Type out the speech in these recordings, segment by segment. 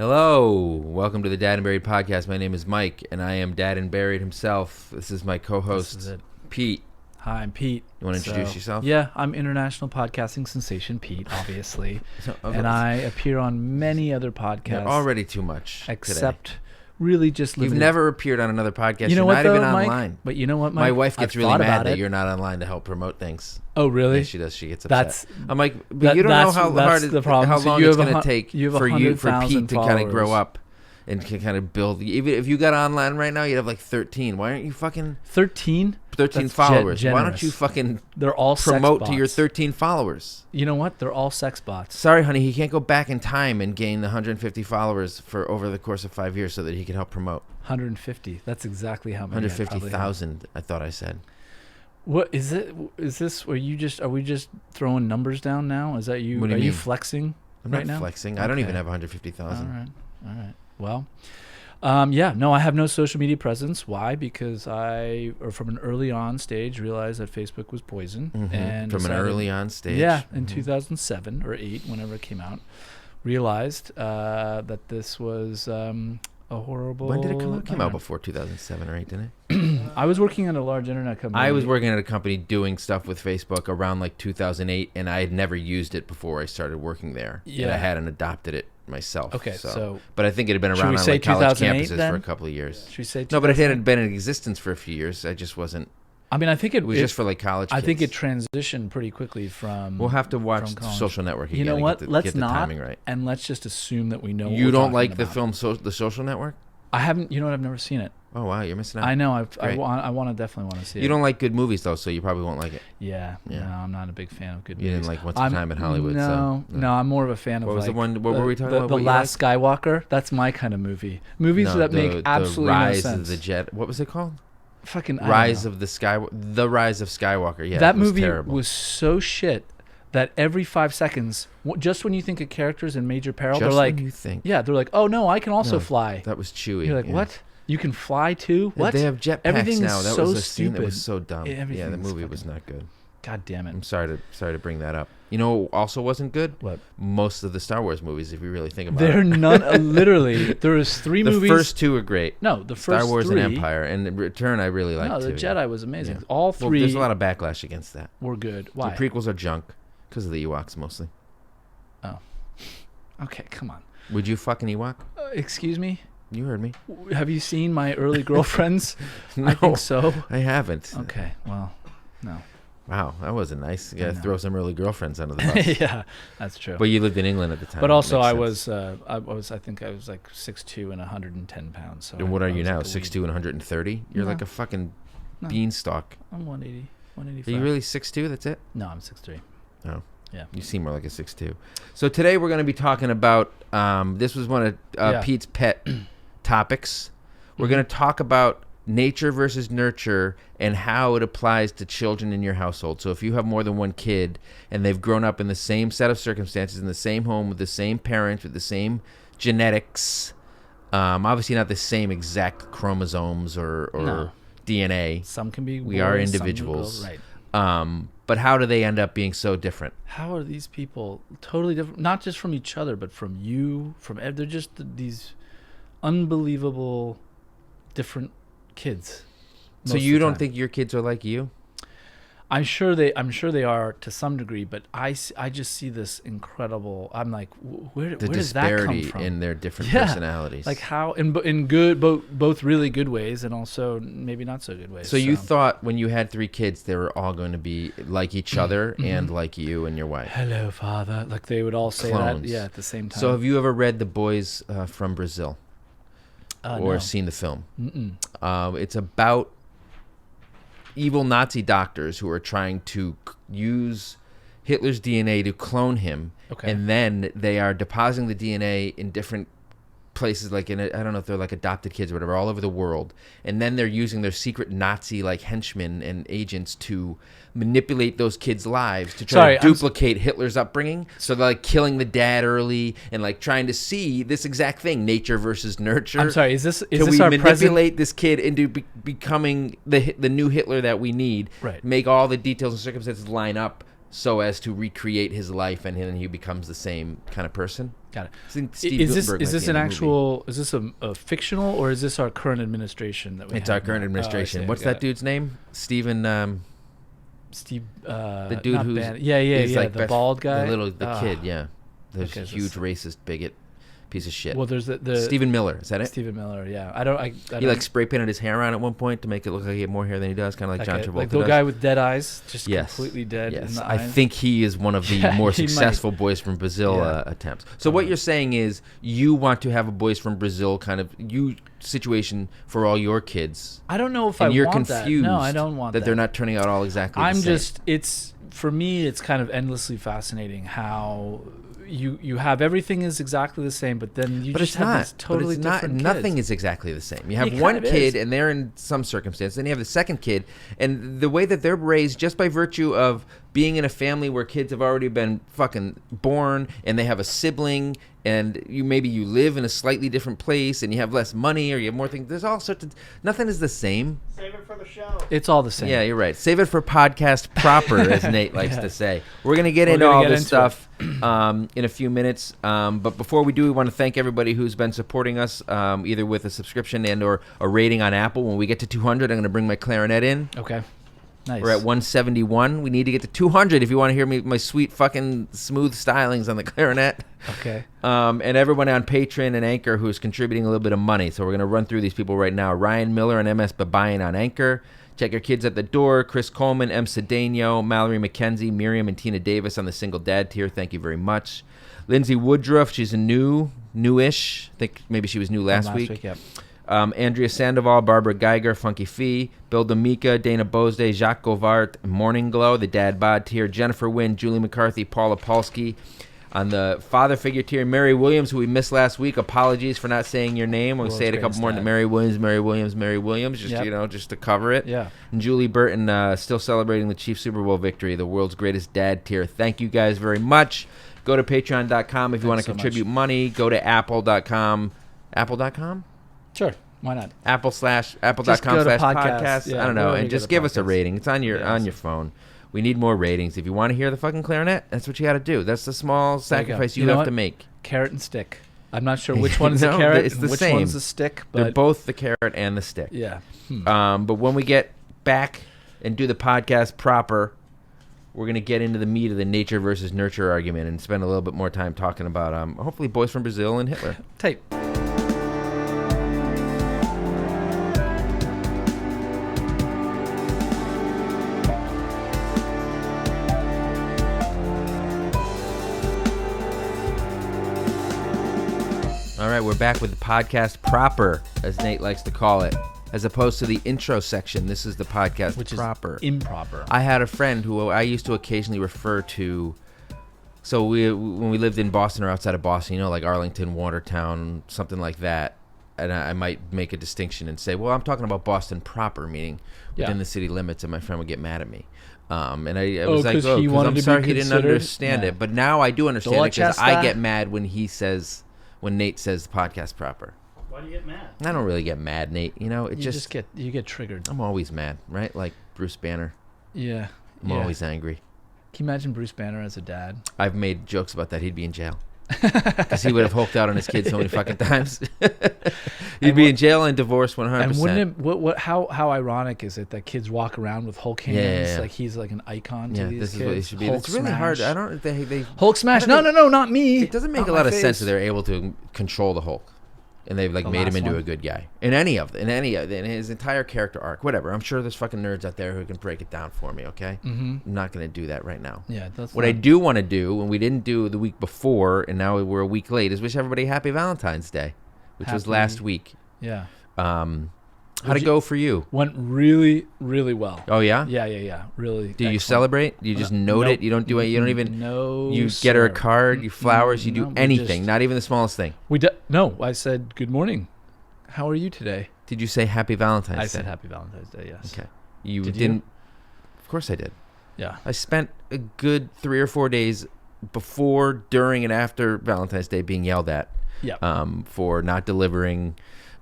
Hello, welcome to the Dad and Buried podcast. My name is Mike, and I am Dad and Buried himself. This is my co-host, Pete. Hi, I'm Pete. You want to introduce yourself? Yeah, I'm international podcasting sensation Pete, obviously. And I appear on many other podcasts. You're already too much except today. Really just limited. You've never appeared on another podcast. You know you're what, not though, even Mike? online. But you know what, Mike? My wife gets really mad that it. you're not online to help promote things. Oh, really? Yeah, she does. She gets upset. I'm like, but you don't know how long it's going to take for Pete to kind of grow up and can kind of build. Even if you got online right now, you'd have like 13. Why aren't you fucking 13? 13 followers. Why don't you fucking They're all promote sex to your bots. 13 followers? You know what? They're all sex bots. Sorry, honey, he can't go back in time and gain 150 followers for over the course of 5 years so that he can help promote. 150. That's exactly how many. 150,000. I thought I said. What is it? Is this? Are we just throwing numbers down now? Is that you? What do you are mean? you flexing? I'm right not now? flexing. Okay. I don't even have 150,000. All right. Well, yeah. No, I have no social media presence. Why? Because or from an early on stage, realized that Facebook was poison. Mm-hmm. And from an early on stage. Yeah, in 2007 or 8, whenever it came out, realized that this was a horrible. When did it come out? It came out before 2007 or 8, didn't it? I was working at a large internet company. I was working at a company doing stuff with Facebook around like 2008, and I had never used it before I started working there. Yeah. And I hadn't adopted it myself. Okay, so but I think it had been should around we on say like college 2008 campuses then? for a couple of years. Should we say No, but it 2008? hadn't been in existence for a few years. I just wasn't. I mean, I think It was just for like college kids. I think it transitioned pretty quickly from. We'll have to watch from college. Social Network again. You know what? Get Let's get the not, timing right. and let's just assume that we know. You what don't we're like talking the about. film The Social Network? I haven't. You know what? I've never seen it. Oh wow, you're missing out. I know. I Great. want to definitely want to see it. You don't like good movies though, so you probably won't like it. Yeah. Yeah. No, I'm not a big fan of good You movies. didn't like Once Upon a Time in Hollywood. No, so, no. I'm more of a fan of. What was the like, one? What were we talking about? The What you Last Skywalker. That's my kind of movie. Movies that make absolutely the Rise no of sense. the Jet. What was it called? Fucking Rise of the Sky. The Rise of Skywalker. Yeah, that it was movie terrible. was so shit that every 5 seconds, just when you think of characters in major peril, Just they're like, when you think. yeah, they're like, oh no, I can also No, fly. That was Chewie. You're like, yeah. what? You can fly too? What? They have jetpacks Everything now. is That so was a scene that was stupid. so dumb. Yeah, the Everything's movie was fucking- not good. God damn it. I'm sorry to bring that up. You know what also wasn't good? What? Most of the Star Wars movies, if you really think about They're it. none. Literally, there was 3 The movies. first 2 are great. No, the first Star Wars 3, and Empire, and Return I really liked No, the too. Jedi was amazing. Yeah. All 3 Well, there's a lot of backlash against that. were good. Why? The prequels are junk because of the Ewoks mostly. Oh. Okay, come on. Would you fuck an Ewok? Excuse me? You heard me. Have you seen my early girlfriends? No, I think so. I haven't. Okay, well, no. Wow, that wasn't nice. You gotta know. throw some early girlfriends under the bus. Yeah, that's true. But you lived in England at the time. But also, Makes I sense. was, I think I was like 6'2" and 110 pounds. So And what I are you was now? like a 6'2" and 130? You're No. like a fucking No. beanstalk. I'm 180, Are 185. you really 6'2"? That's it? No, I'm 6'3". Oh. Yeah. You seem more like a 6'2". So today we're going to be talking about, this was one of Yeah. Pete's pet topics. We're Mm-hmm. going to talk about nature versus nurture and how it applies to children in your household. So if you have more than one kid and they've grown up in the same set of circumstances, in the same home, with the same parents, with the same genetics, obviously not the same exact chromosomes or No. DNA. Some can be. We are boys, some can be individuals. girls, right. But how do they end up being so different? How are these people totally different? Not just from each other, but from you. They're just these unbelievable different kids. So most you of the don't time. think your kids are like you? I'm sure they are to some degree, but I just see this incredible. I'm like, where The does that come disparity from? in their different Yeah. personalities. Like how in good both really good ways and also maybe not so good ways. So you thought when you had 3 kids, they were all going to be like each other and like you and your wife. hello, father. Like they would all say Clones. that, yeah, at the same time. So have you ever read The Boys from Brazil or no. seen the film? Mm-mm. It's about evil Nazi doctors who are trying to use Hitler's DNA to clone him. Okay. And then they are depositing the DNA in different places, like I don't know if they're like adopted kids or whatever, all over the world. And then they're using their secret Nazi like henchmen and agents to manipulate those kids' lives to try to duplicate Hitler's upbringing. So they're like killing the dad early and like trying to see this exact thing, nature versus nurture. I'm sorry, is this Can we our manipulate this kid into becoming the new Hitler that we need? Right. Make all the details and circumstances line up so as to recreate his life, and then he becomes the same kind of person. Got it. I think Steve Is Gutenberg this might be an in the actual? movie. Is this a fictional, or is this our current administration that we? It's have our current now? administration. Oh, I see. What's that dude's name? Stephen. Steve. The dude not who's he's like the bald guy, the kid. Yeah, there's Okay, a huge racist bigot. Piece of shit. Well, there's the Stephen Miller. Is that it? Stephen Miller. Yeah, I don't. He like spray painted his hair on at one point to make it look like he had more hair than he does, kind of like John Travolta. Like the does. guy with dead eyes, just Yes. completely dead. Yes, in the I eyes. think he is one of the Yeah, more he might. successful Boys from Brazil attempts. So what you're saying is you want to have a Boys from Brazil kind of situation for all your kids. I don't know if and I you're want confused that. No, I don't want that they're not turning out all exactly the same. It's for me. It's kind of endlessly fascinating how you have everything is exactly the same, but then you just have these totally different kids. Nothing is exactly the same. You have It one kind of kid, is. and they're in some circumstance. Then you have the second kid, and the way that they're raised, just by virtue of being in a family where kids have already been fucking born, and they have a sibling, and maybe you live in a slightly different place, and you have less money, or you have more things. There's all sorts of. Nothing is the same. Save it for the show. It's all the same. Yeah, you're right. Save it for podcast proper, as Nate likes to say. We're going to get into gonna all get this into stuff in a few minutes. But before we do, we want to thank everybody who's been supporting us, either with a subscription and or a rating on Apple. When we get to 200, I'm going to bring my clarinet in. Okay. Nice. We're at 171. We need to get to 200 if you want to hear me my sweet fucking smooth stylings on the clarinet. Okay. And everyone on Patreon and Anchor who's contributing a little bit of money. So we're going to run through these people right now. Ryan Miller and MS Babayan on Anchor. Check Your Kids at the Door. Chris Coleman, M. Cedeno, Mallory McKenzie, Miriam, and Tina Davis on the single dad tier. Thank you very much. Lindsay Woodruff, she's a newish. I think maybe she was new last week. Yeah. Andrea Sandoval, Barbara Geiger, Funky Fee, Bill D'Amica, Dana Bosde, Jacques Govart, Morning Glow, the Dad Bod tier, Jennifer Wynn, Julie McCarthy, Paula Polsky. On the father figure tier, Mary Williams, who we missed last week. Apologies for not saying your name. We'll say it a couple more. Mary Williams, just to cover it. Yeah. And Julie Burton, still celebrating the Chiefs Super Bowl victory, the world's greatest dad tier. Thank you guys very much. Go to patreon.com if you want to contribute money. Go to apple.com. Apple.com? Sure. Why not? Apple.com/podcast. Yeah, I don't know. wherever And you just go to give us a podcasts. rating. It's on your phone. We need more ratings. If you want to hear the fucking clarinet, that's what you got to do. That's the small sacrifice you know have what? to make. Carrot and stick. I'm not sure which one is No, the carrot it's and the which same. one's the stick, but They're both the carrot and the stick. yeah. But when we get back and do the podcast proper, we're going to get into the meat of the nature versus nurture argument and spend a little bit more time talking about hopefully Boys from Brazil and Hitler. Tape. All right, we're back with the podcast proper, as Nate likes to call it, as opposed to the intro section. This is the podcast Which proper. is improper. I had a friend who I used to occasionally refer to. So when we lived in Boston or outside of Boston, like Arlington, Watertown, something like that, and I might make a distinction and say, well, I'm talking about Boston proper, meaning within the city limits, and my friend would get mad at me. And I was like, 'cause he 'cause wanted I'm to be sorry he didn't considered? understand Yeah. it. But now I do understand it because I Dorchester? get mad when Nate says the podcast proper. Why do you get mad? I don't really get mad, Nate. It You just you get triggered. I'm always mad, right? Like Bruce Banner. Yeah. I'm always angry. Can you imagine Bruce Banner as a dad? I've made jokes about that. He'd be in jail. Because he would have hulked out on his kids so many fucking times. He'd be in jail and divorced 100%. And wouldn't it? How ironic is it that kids walk around with Hulk hands? Yeah. Like he's like an icon to these this kids. is what it should be. Hulk It's really smash. hard. I don't. They Hulk smash. I don't No, think- not me. It doesn't make Not a my lot of sense face. that they're able to control the Hulk, and they've like The made him last into one? a good guy in his entire character arc. Whatever. I'm sure there's fucking nerds out there who can break it down for me. Okay. Mm-hmm. I'm not going to do that right now. Yeah. That's What I do want to do, and we didn't do the week before, and now we're a week late, is wish everybody happy Valentine's Day, which was Happy- last week. Yeah. How'd it go for you? Went really, really well. Oh yeah. Yeah. Really. Do you excellent. celebrate? You just note Nope. it. You don't do it. You don't even. No. You get her a sir. card, you flowers, you No, do we anything, just- not even the smallest thing. No. I said good morning. How are you today? Did you say Happy Valentine's Day? I said Happy Valentine's Day. Yes. Okay. You Did you? didn't. Of course I did. Yeah. I spent a good 3 or 4 days before, during, and after Valentine's Day being yelled at Yeah. for not delivering,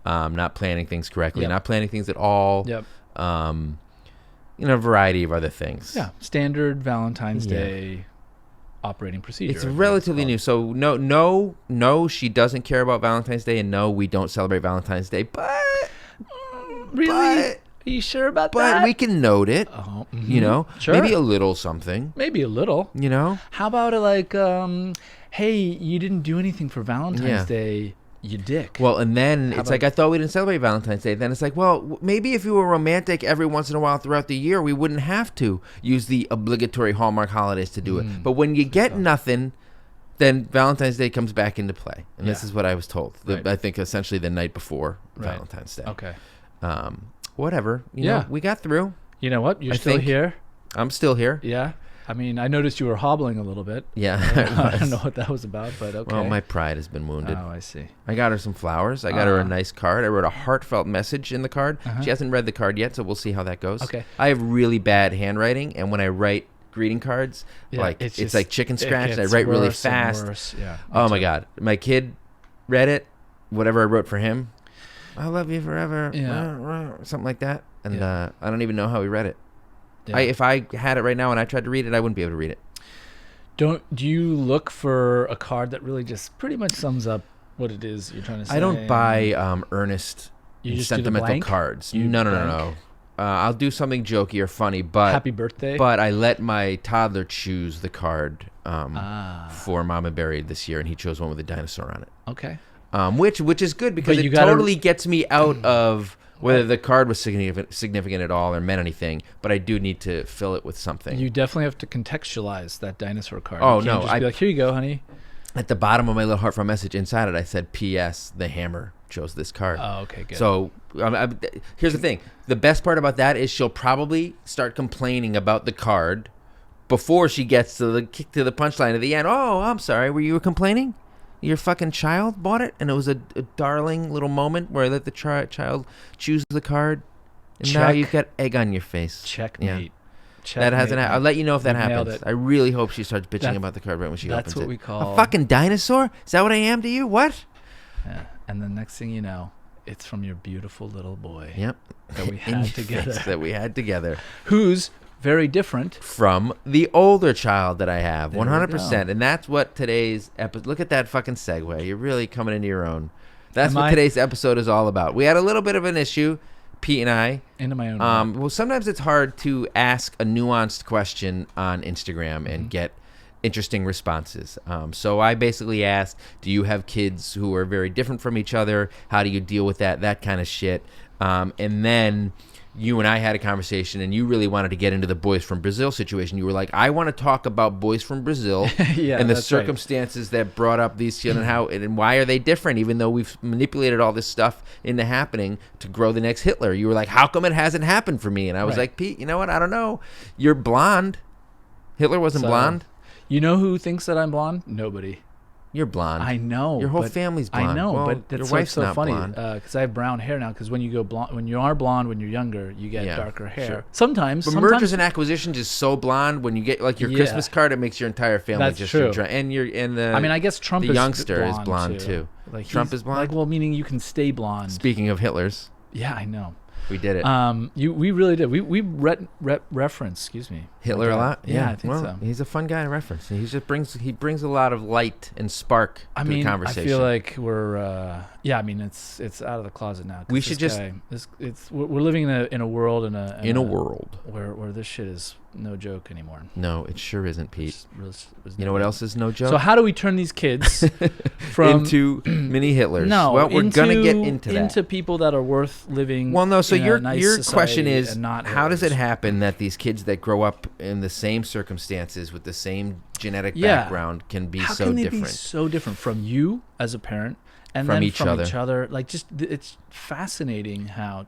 not planning things correctly, Yep. not planning things at all. Yep. a variety of other things. Yeah, standard Valentine's Yeah. Day operating procedure. It's I think relatively called. new. So no, she doesn't care about Valentine's Day, and no, we don't celebrate Valentine's Day. But Really? But- Are you sure about that? we can note it. Oh, You know, Sure. maybe a little something. Maybe a little. You know, How about hey, you didn't do anything for Valentine's Yeah. Day, you dick. well, and then How it's like I thought we didn't celebrate Valentine's Day. Then it's like, well, maybe if you were romantic every once in a while throughout the year, we wouldn't have to use the obligatory Hallmark holidays to do it. But when you get nothing, then Valentine's Day comes back into play, and this Yeah. is what I was told. Right. I think essentially the night before Right. Valentine's Day. Okay. Whatever. You Yeah. know, we got through. You know what? You're I still think- here. I'm still here. Yeah. I mean, I noticed you were hobbling a little bit. Yeah. I don't know what that was about, but okay. Well, my pride has been wounded. Oh, I see. I got her some flowers. I got her a nice card. I wrote a heartfelt message in the card. She hasn't read the card yet, so we'll see how that goes. Okay. I have really bad handwriting, and when I write greeting cards, Yeah, like it's just- like chicken it scratch, and I gets write really worse and fast. worse. Yeah. Oh my god, my kid read it. Whatever I wrote for him, I love you forever. Yeah. Something like that, and Yeah. I don't even know how he read it. Yeah. If I had it right now and I tried to read it, I wouldn't be able to read it. Do you look for a card that really just pretty much sums up what it is you're trying to say? I don't buy earnest You and just do the sentimental blank? cards. You No. blank? I'll do something jokey or funny, but Happy birthday. But I let my toddler choose the card Ah. for Mama Buried this year, and he chose one with a dinosaur on it. Okay. Which is good because But you it gotta- totally gets me out of whether the card was significant at all or meant anything. But I do need to fill it with something. You definitely have to contextualize that dinosaur card. Oh, You can't no, just be like, here you go, honey. At the bottom of my little heartfelt message inside it, I said, "P.S. The Hammer chose this card." Oh, okay, good. So here's the thing: the best part about that is she'll probably start complaining about the card before she gets to the punchline at the end. Oh, I'm sorry. Were you complaining? Your fucking child bought it, and it was a darling little moment where I let the child choose the card, and now Check. you've got egg on your face. Checkmate. That hasn't. I'll let you know if that You nailed happens. it. I really hope she starts bitching That's- about the card right when she opens it. That's what we call a fucking dinosaur. Is that what I am to you? What? Yeah. And the next thing you know, it's from your beautiful little boy. Yep. That we In had your together. face that we had together. Who's very different. From the older child that I have, There we 100%. And that's what today's episode. Look at that fucking segue. You're really coming into your own. That's Am what I? today's episode is all about. We had a little bit of an issue, Pete and I. Into my own. Well, sometimes it's hard to ask a nuanced question on Instagram and get interesting responses. So I basically asked, do you have kids who are very different from each other? How do you deal with that? That kind of shit. And then you and I had a conversation, and you really wanted to get into the boys from Brazil situation. You were like, I want to talk about boys from Brazil Yeah, and the that's right. circumstances that brought up these children, and how and why are they different, even though we've manipulated all this stuff into happening to grow the next Hitler. You were like, how come it hasn't happened for me? And I was Right. like, Pete, you know what? I don't know. You're blonde. Hitler wasn't So, blonde. You know who thinks that I'm blonde? Nobody. You're blonde. I know. Your whole but- family's blonde. I know, Well, but that's your so, wife's so not funny blonde. because I have brown hair now. Because when you go blonde, when you are blonde when you're younger, you get Yeah, darker hair. sure. Sometimes, But sometimes mergers and acquisitions is so blonde. When you get like your Yeah. Christmas card, it makes your entire family That's just true. and the. I mean, I guess Trump the is youngster is blonde too. Like Trump he's- is blonde? Like, well, meaning you can stay blonde. Speaking of Hitler's, Yeah, I know. we did it. We really did. We reference, excuse me, Hitler a my lot. dad. Yeah, I think well, so. He's a fun guy to reference. He just brings a lot of light and spark I to mean, the conversation. I feel like we're I mean, it's out of the closet now. 'cause We should this just- guy, we're living in a world in a world. where this shit is no joke anymore. No, it sure isn't, Pete. It's You know what else is no joke? So how do we turn these kids from into mini Hitlers. no? Well, we're gonna get into that. into people that are worth living. Well, no. So in a your nice your society question is, and not how does it Hitlers. happen that these kids that grow up in the same circumstances with the same genetic Yeah. background can be How so can they different? be so different from you as a parent and From then each from other. each other? Like, just it's fascinating how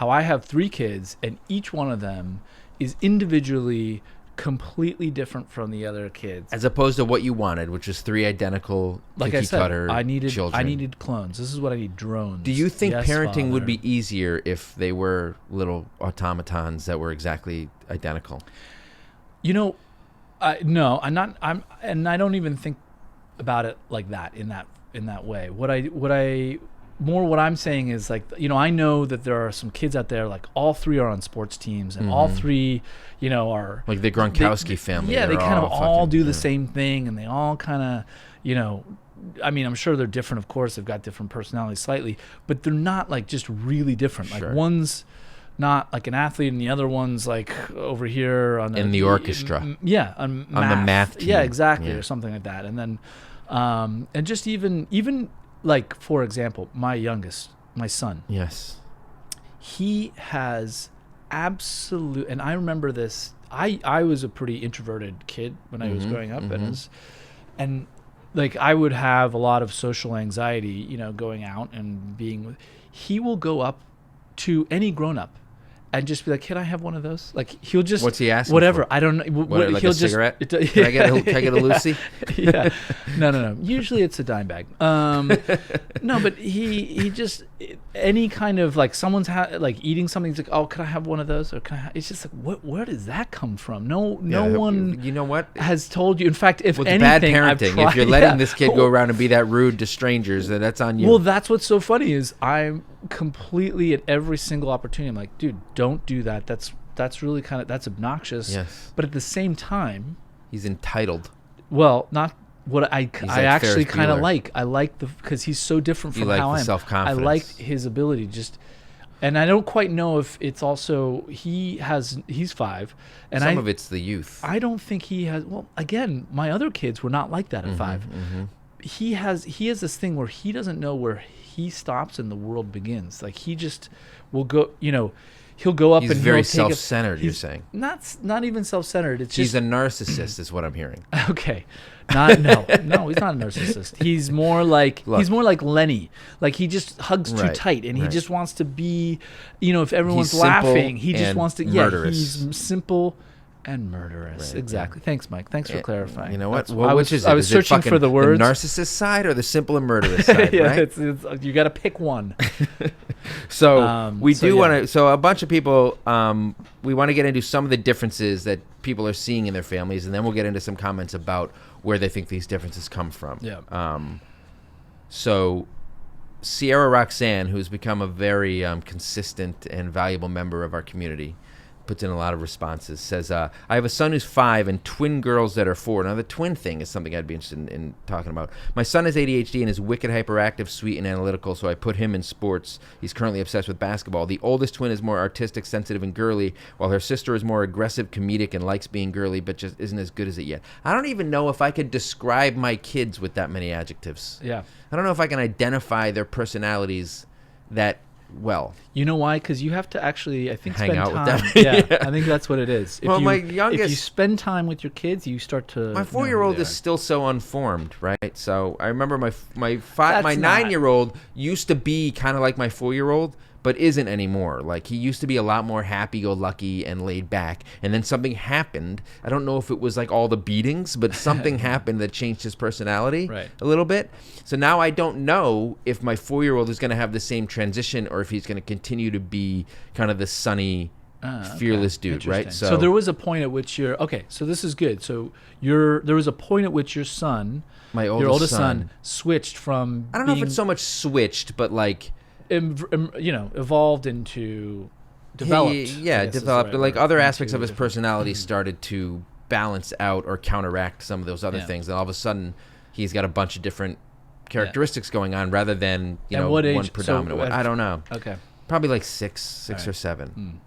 I have 3 kids and each one of them is individually completely different from the other kids. As opposed to what you wanted, which was 3 identical Like I cookie said, cutter I children. needed clones. This is what I need, drones. Do you think Yes, parenting would Father. be easier if they were little automatons that were exactly identical? You know, no, I'm not. And I don't even think about it like that in that way. What I more what I'm saying is like, I know that there are some kids out there, like all three are on sports teams and all three, are like the Gronkowski family. Yeah, they they're kind of all fucking- do the yeah. same thing, and they all kind of, I mean, I'm sure they're different, of course. They've got different personalities slightly, but they're not like just really different. Like Sure. one's not like an athlete and the other one's like over here on In the orchestra. on the math Yeah, team. exactly, Yeah. or something like that. And then and just even like, for example, my youngest, my son, Yes. he has absolute, and I remember this, I was a pretty introverted kid when I was growing up, and like I would have a lot of social anxiety, going out and being with, he will go up to any grown up and just be like, "Can I have one of those?" Like he'll just, What's he asking whatever. for? I don't know. What, like he'll a cigarette? Just, Can I get a Lucy? Yeah. No. Usually it's a dime bag. No, but he just, any kind of like someone's like eating something. He's like, "Oh, can I have one of those?" Or can I? It's just like, where does that come from? No one. You know what? Has told you. In fact, if With anything, bad I've parenting, tried, if you're letting this kid go around and be that rude to strangers, then that's on you. Well, that's what's so funny is I'm completely at every single opportunity. I'm like, dude, don't do that. That's really that's obnoxious. Yes. But at the same time, He's entitled. well, not what I like actually Ferris kind of Bueller. like. I like because he's so different You from like how the I am. self-confidence. I like his ability just. And I don't quite know if it's also he's 5, and Some of it's the youth. I don't think he has. Well, again, my other kids were not like that at 5. He has this thing where he doesn't know where he stops and the world begins. Like he just will go. He'll go up He's and very he'll take self-centered, you're saying. Not even self-centered. It's He's just a narcissist, is what I'm hearing. okay. No, he's not a narcissist. He's more like Lenny. Like he just hugs too Right, tight, and he right. just wants to be. If everyone's He's simple laughing, he just and wants to. murderous. He's simple and murderous. Right, Exactly. Thanks, Mike. Thanks for clarifying. You know what? That's- Well, which is it? I was Is it searching fucking for the words. The narcissist side or the simple and murderous side, Yeah, right? it's you got to pick one. So we so do yeah. want to. So a bunch of people, we want to get into some of the differences that people are seeing in their families, and then we'll get into some comments about where they think these differences come from. Yeah. So Sierra Roxanne, who's become a very consistent and valuable member of our community, puts in a lot of responses, says, I have a son who's 5 and twin girls that are 4. Now, the twin thing is something I'd be interested in talking about. My son has ADHD and is wicked hyperactive, sweet, and analytical, so I put him in sports. He's currently obsessed with basketball. The oldest twin is more artistic, sensitive, and girly, while her sister is more aggressive, comedic, and likes being girly, but just isn't as good as it yet. I don't even know if I could describe my kids with that many adjectives. Yeah. I don't know if I can identify their personalities that well. You know why? Because you have to actually, I think, Hang spend out with time. them. Yeah, Yeah. I think that's what it is. Well, my If you youngest- spend time with your kids, you start to. My know who 4-year-old they is are. still so unformed, right? So I remember my That's 9-year-old used to be kind of like my 4-year-old, but isn't anymore. Like he used to be a lot more happy-go-lucky and laid back, and then something happened. I don't know if it was like all the beatings, but something happened that changed his personality Right. a little bit. So now I don't know if my 4-year-old is going to have the same transition or if he's going to continue to be kind of the sunny, Okay. fearless dude, right? Interesting. So there was a point at which so this is good. So there was a point at which your son, My your oldest son, son switched from. I don't know if being, it's so much switched, but like evolved into developed. I guess is the developed. right Like word, other into aspects of his different- personality started to balance out or counteract some of those other Yeah. things, and all of a sudden he's got a bunch of different characteristics going on rather than And what age- one predominant one. so I don't know. Okay. Probably like six All right. or 7.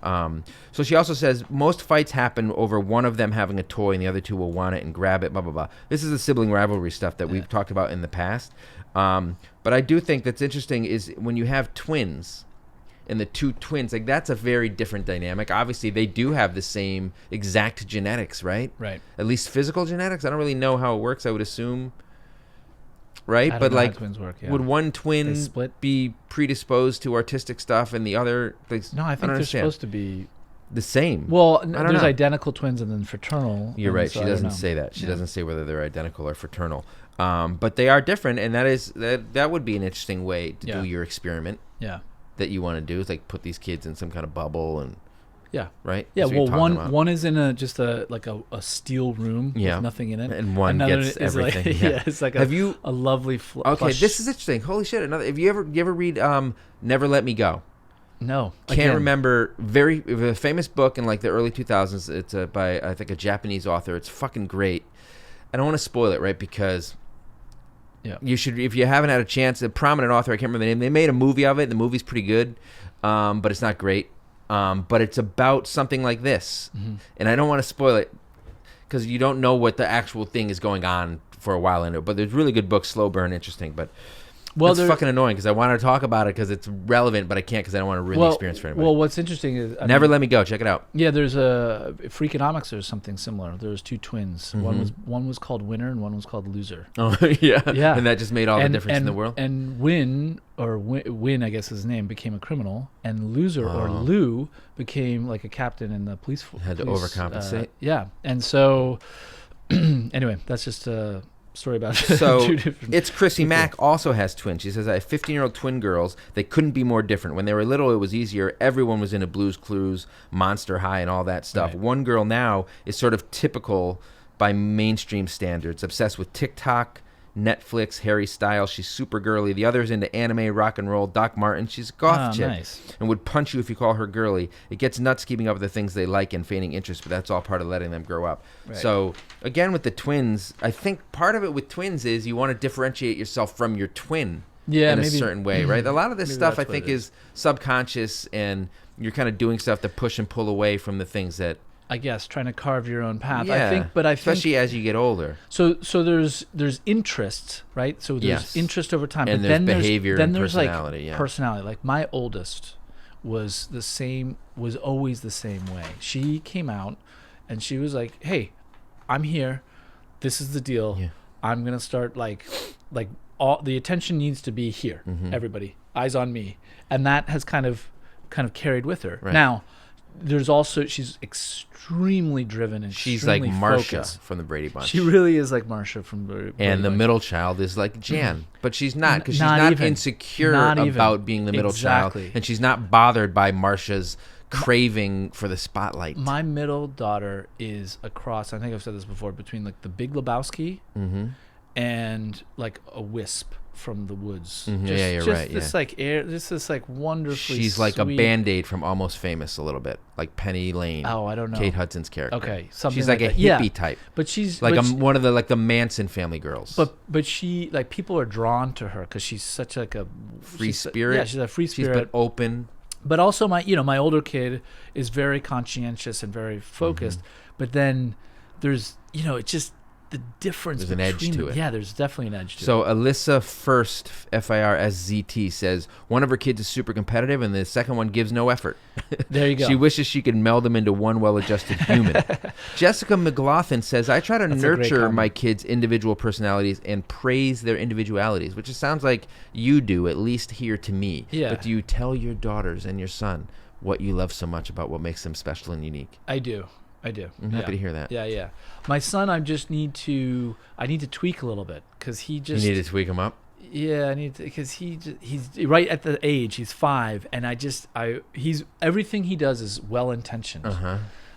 So she also says most fights happen over one of them having a toy and the other two will want it and grab it, blah, blah, blah. This is the sibling rivalry stuff that we've talked about in the past. But I do think that's interesting is when you have twins and the two twins, like that's a very different dynamic. Obviously, they do have the same exact genetics, right? Right. At least physical genetics. I don't really know how it works. I would assume, right? I don't But know how like, twins work, yeah. would one They twin split? be predisposed to artistic stuff and the other? No, I think don't they're understand. supposed to be. The same. Well, I don't there's know. identical twins and then fraternal. You're and right. so She I don't doesn't know. say that. She Yeah. doesn't say whether they're identical or fraternal. But they are different, and that would be an interesting way to Yeah. do your experiment Yeah. that you want to do. Is like put these kids in some kind of bubble and Yeah. right? Yeah. That's what Well, you're talking about. one is in a steel room Yeah. with nothing in it, And one Another gets is like, everything. Yeah. it's like Have you? a lovely Okay, plush. this is interesting. Holy shit! Another. Have you ever read Never Let Me Go? No, Can't again, remember. It was a famous book in like the early 2000s. It's by I think a Japanese author. It's fucking great. I don't want to spoil it, right? Because you should, if you haven't had a chance. A prominent author, I can't remember the name. They made a movie of it. The movie's pretty good, but it's not great. But it's about something like this, and I don't want to spoil it because you don't know what the actual thing is going on for a while in it. But there's really good books, slow burn, interesting. But it's fucking annoying because I want to talk about it because it's relevant, but I can't because I don't want to ruin the experience for anybody. Well, what's interesting is Never Let Me Go. Check it out. Yeah, there's a Freakonomics. There's something similar. There's two twins. One was called Winner and one was called Loser. Oh yeah, Yeah. And that just made all the difference in the world. And Win, I guess his name, became a criminal, and Loser or Lou became like a captain in the police force. Had to overcompensate. Yeah, and so anyway, that's just a story about So two different it's Chrissy people. Mack also has twins. She says I have 15-year-old twin girls. They couldn't be more different. When they were little, it was easier. Everyone was into Blue's Clues, Monster High, and all that stuff. Right. One girl now is sort of typical by mainstream standards, obsessed with TikTok, Netflix, Harry Styles. She's super girly. The other's into anime, rock and roll, Doc Martin. She's a goth chick Nice. and would punch you if you call her girly. It gets nuts keeping up with the things they like and feigning interest, but that's all part of letting them grow up. Right. So again, with the twins, I think part of it with twins is you want to differentiate yourself from your twin in a maybe, certain way, right? A lot of this maybe stuff I that's what think it is subconscious, and you're kind of doing stuff to push and pull away from the things that I guess trying to carve your own path. yeah, I think especially as you get older. so there's interests, right? So there's Yes. interest over time, And but there's then behavior then and there's personality, like yeah. personality. Like my oldest was always the same way. She came out and she was like, "Hey, I'm here. This is the deal. Yeah. I'm gonna start like all the attention needs to be here. Everybody, eyes on me," and that has kind of carried with her. Right. Now, there's also she's extremely driven and She's like extremely Marsha focused. from the Brady Bunch. She really is like Marsha from the Brady and the Bunch. middle child is like Jan, but she's not, because she's Not not even. insecure Not even. about being the middle Exactly. child, and she's not bothered by Marsha's craving for the spotlight. My middle daughter is a cross. I think I've said this before, between like the Big Lebowski and like a wisp from the woods. Yeah, you're right, This yeah. like air. This like wonderfully. She's like a sweet- Band-Aid from Almost Famous a little bit, like Penny Lane. Oh, I don't know. Kate Hudson's character. Okay, something She's like like a that. Yeah. hippie type, But she's like but she- one of the Manson family girls. But she like people are drawn to her because she's such like a free she's spirit. Yeah, she's a free She's spirit. been open. But also my older kid is very conscientious and very focused. But then there's it's just the difference. There's an edge between to them. it. Yeah, there's definitely an edge to it. So Alyssa First, FIRSZT, says one of her kids is super competitive and the second one gives no effort. There you go. She wishes she could meld them into one well-adjusted human. Jessica McLaughlin says, I try to That's a great nurture comment. my kids' individual personalities and praise their individualities, which it sounds like you do, at least here to me. Yeah. But do you tell your daughters and your son what you love so much about what makes them special and unique? I do. I'm happy to hear that. Yeah. My son, I need to tweak a little bit because he just. You need to tweak them up? Yeah, I need to, because he's right at the age, he's 5, and he's everything he does is well intentioned.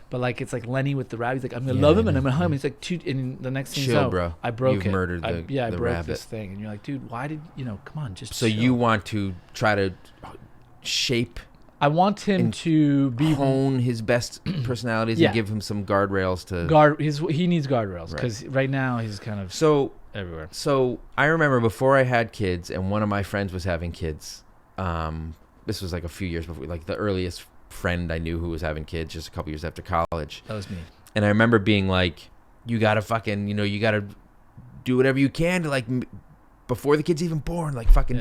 But like it's like Lenny with the rabbit. He's like, I'm gonna love him and I'm gonna hug him. He's like, dude, and the next thing you Chill, know, bro. I broke You've it. murdered I the broke rabbit. this thing, and you're like, dude, why did come on, just So chill. you want to try to shape, I want him to be hone his best personalities Yeah. and give him some guardrails to he needs guardrails because right now he's kind of So everywhere. So I remember before I had kids, and one of my friends was having kids. This was like a few years before, like the earliest friend I knew who was having kids, just a couple years after college. That was me. And I remember being like, "You gotta fucking, you gotta do whatever you can to like." Before the kid's even born, like fucking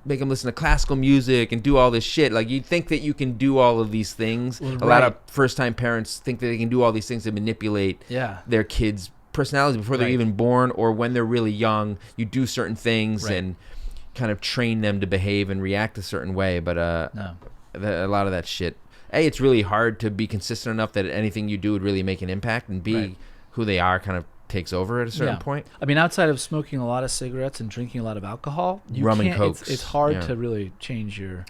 make them listen to classical music and do all this shit. Like you think that you can do all of these things. Well, A lot right. of first-time parents think that they can do all these things to manipulate their kids' personalities before they're Right. even born, or when they're really young. You do certain things Right. and kind of train them to behave and react a certain way. But No. a lot of that shit. A, it's really hard to be consistent enough that anything you do would really make an impact, and B, Right. who they are kind of takes over at a certain point. I mean, outside of smoking a lot of cigarettes and drinking a lot of alcohol, you Rum and can't, Cokes. it's hard Yeah. to really change your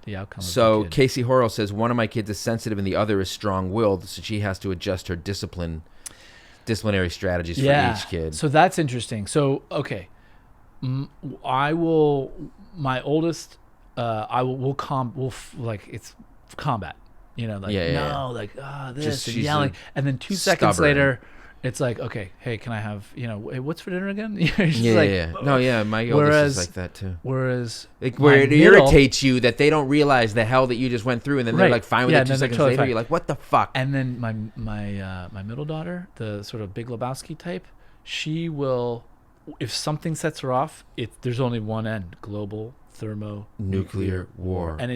the outcome. So of the kid. Casey Horrell says one of my kids is sensitive and the other is strong-willed, so she has to adjust her disciplinary strategies for each kid. So that's interesting. So okay, my oldest, it's combat. This and yelling, and then 2 seconds later, it's like, okay, hey, can I have, hey, what's for dinner again? My oldest is like that too. Whereas where it irritates you that they don't realize the hell that you just went through, and then they're like fine with it 2 seconds later. Fine. You're like, what the fuck? And then my middle daughter, the sort of Big Lebowski type, she will, if something sets her off, there's only one end: global thermonuclear war. And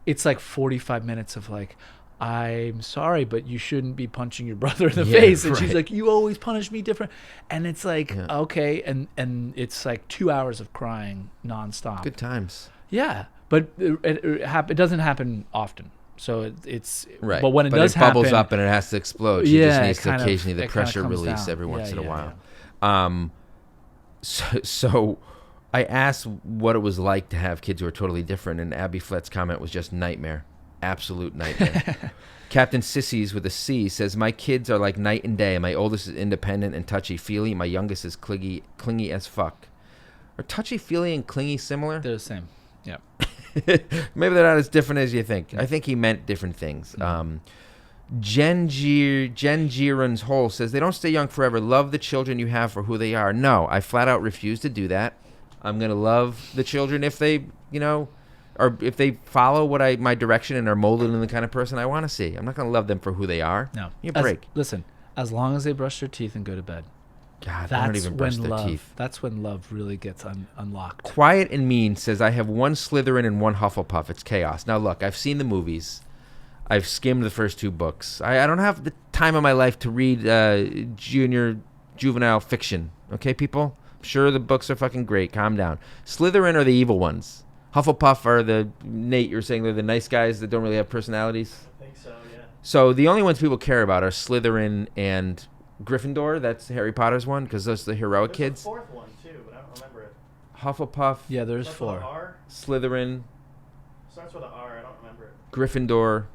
it's like 45 minutes of like, I'm sorry, but you shouldn't be punching your brother in the face. And she's like, you always punish me different. And it's like, okay. And it's like 2 hours of crying nonstop. Good times. Yeah. But it doesn't happen often. So it's right. But when it does happen, it bubbles happen, up and it has to explode. She just needs to occasionally the pressure release every once in a while. Yeah. So I asked what it was like to have kids who are totally different, and Abby Flett's comment was just nightmare. Absolute nightmare. Captain Sissies with a C says, my kids are like night and day. My oldest is independent and touchy-feely. My youngest is clingy as fuck. Are touchy-feely and clingy similar? They're the same. Yeah. Maybe they're not as different as you think. I think he meant different things. Jen Giron's Hole says, they don't stay young forever. Love the children you have for who they are. No, I flat out refuse to do that. I'm going to love the children if they, or if they follow my direction and are molded in the kind of person I want to see. I'm not going to love them for who they are. No. Give me a break. Listen, as long as they brush their teeth and go to bed. God, they don't even brush their teeth. That's when love really gets unlocked. Quiet and Mean says, I have one Slytherin and one Hufflepuff. It's chaos. Now, look, I've seen the movies. I've skimmed the first 2 books. I don't have the time of my life to read juvenile fiction. Okay, people? I'm sure the books are fucking great. Calm down. Slytherin are the evil ones. Hufflepuff are Nate, you're saying they're the nice guys that don't really have personalities? I think so, yeah. So the only ones people care about are Slytherin and Gryffindor. That's Harry Potter's one, because those are the heroic kids. There's a 4th one, too, but I don't remember it. Hufflepuff. Yeah, there's Starts 4. With a R? Slytherin. Starts with an R, I don't remember it. Gryffindor.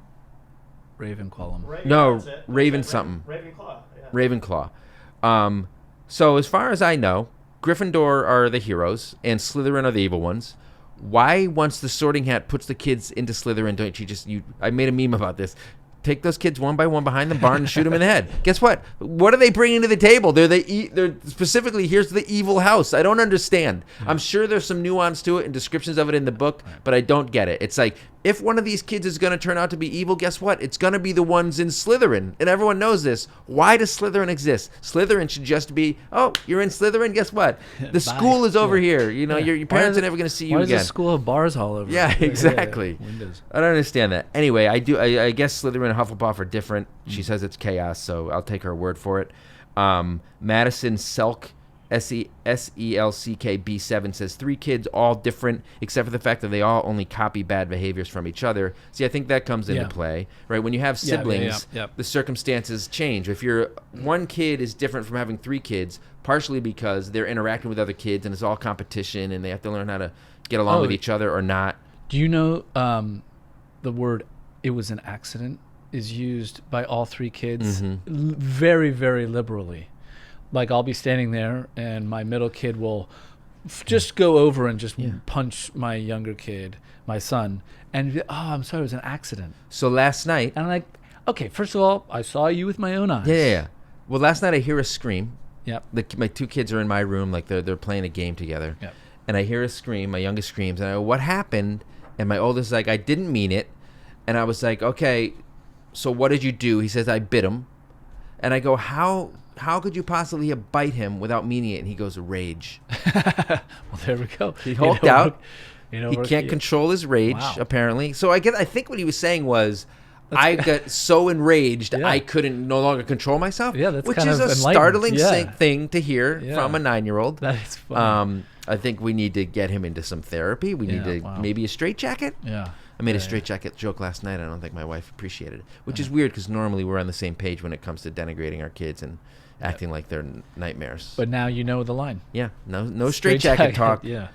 Ravenclaw. No, Raven something. Ravenclaw, yeah. Ravenclaw. So as far as I know, Gryffindor are the heroes and Slytherin are the evil ones. Why, once the Sorting Hat puts the kids into Slytherin, don't you I made a meme about this. Take those kids one by one behind the barn and shoot them in the head. Guess what? What are they bringing to the table? They're specifically, here's the evil house. I don't understand. I'm sure there's some nuance to it and descriptions of it in the book, but I don't get it. It's like, if one of these kids is going to turn out to be evil, guess what? It's going to be the ones in Slytherin. And everyone knows this. Why does Slytherin exist? Slytherin should just be, oh, you're in Slytherin? Guess what? The school is over here. Your parents are never going to see you again. Why does the school have bars all over? Yeah, exactly. Windows. I don't understand that. Anyway, I guess Slytherin and Hufflepuff are different. She says it's chaos, so I'll take her word for it. Madison Selk, Selck B7 says 3 kids, all different, except for the fact that they all only copy bad behaviors from each other. See, I think that comes into play, right? When you have siblings, the circumstances change. If one kid is different from having 3 kids, partially because they're interacting with other kids and it's all competition and they have to learn how to get along with each other or not. Do you know the word "it was an accident" is used by all 3 kids very, very liberally. Like, I'll be standing there and my middle kid will just go over and just punch my younger kid, my son, and I'm sorry, it was an accident. So last night, and I'm like, okay, first of all, I saw you with my own eyes. Yeah. Well, last night I hear a scream. Yep. My 2 kids are in my room, like they're playing a game together. Yep. And I hear a scream. My youngest screams, and I go, "What happened?" And my oldest is like, "I didn't mean it." And I was like, "Okay, so what did you do?" He says, "I bit him." And I go, How could you possibly bite him without meaning it? And he goes, rage. Well, there we go. He hulked out. He can't control his rage, apparently. So I think what he was saying was, I got so enraged I couldn't no longer control myself. Yeah, that's which kind is of a startling thing to hear from a 9-year-old. That is funny. I think we need to get him into some therapy. We need to maybe a straitjacket. Yeah. I made a straitjacket joke last night. I don't think my wife appreciated it, which is weird because normally we're on the same page when it comes to denigrating our kids and acting like they're nightmares. But now you know the line. Yeah, no straitjacket talk. Yeah.